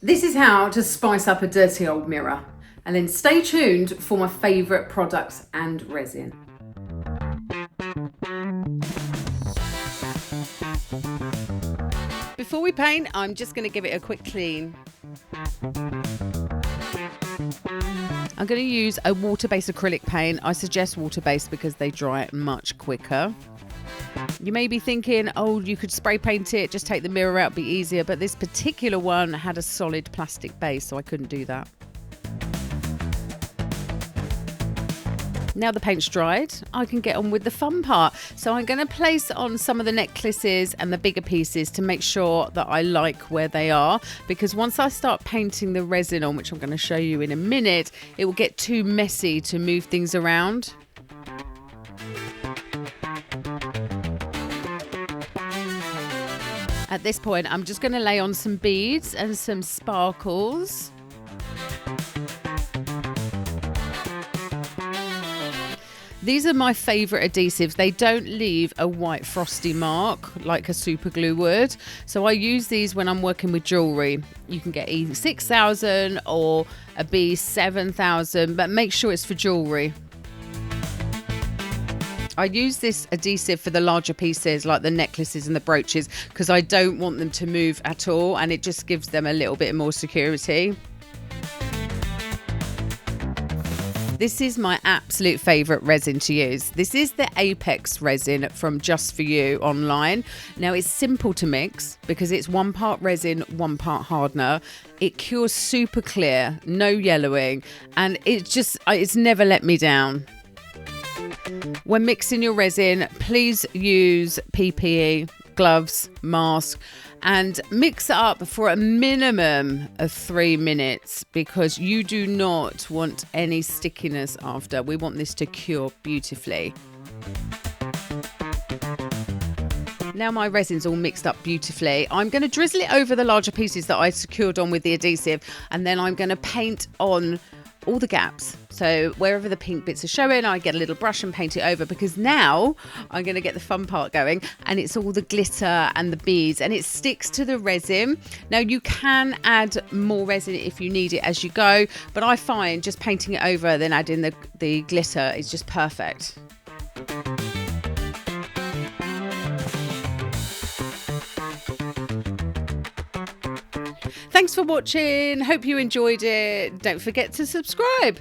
This is how to spice up a dirty old mirror. And then stay tuned for my favourite products and resin. Before we paint, I'm just going to give it a quick clean. I'm going to use a water-based acrylic paint. I suggest water-based because they dry much quicker. You may be thinking, oh, you could spray paint it, just take the mirror out, be easier. But this particular one had a solid plastic base, so I couldn't do that. Now the paint's dried, I can get on with the fun part. So I'm going to place on some of the necklaces and the bigger pieces to make sure that I like where they are. Because once I start painting the resin on, which I'm going to show you in a minute, it will get too messy to move things around. At this point, I'm just going to lay on some beads and some sparkles. These are my favourite adhesives. They don't leave a white frosty mark like a super glue would. So I use these when I'm working with jewellery. You can get either 6,000 or a B7000, but make sure it's for jewellery. I use this adhesive for the larger pieces like the necklaces and the brooches because I don't want them to move at all, and it just gives them a little bit more security. This is my absolute favourite resin to use. This is the Apex resin from Just For You online. Now it's simple to mix because it's 1 part resin, 1 part hardener. It cures super clear, no yellowing, and it's never let me down. When mixing your resin, please use PPE, gloves, mask, and mix it up for a minimum of 3 minutes because you do not want any stickiness after. We want this to cure beautifully. Now my resin's all mixed up beautifully. I'm going to drizzle it over the larger pieces that I secured on with the adhesive, and then I'm going to paint on all the gaps. So wherever the pink bits are showing, I get a little brush and paint it over, because now I'm going to get the fun part going, and it's all the glitter and the beads, and it sticks to the resin. Now you can add more resin if you need it as you go, but I find just painting it over then adding the glitter is just perfect. Thanks for watching. Hope you enjoyed it. Don't forget to subscribe.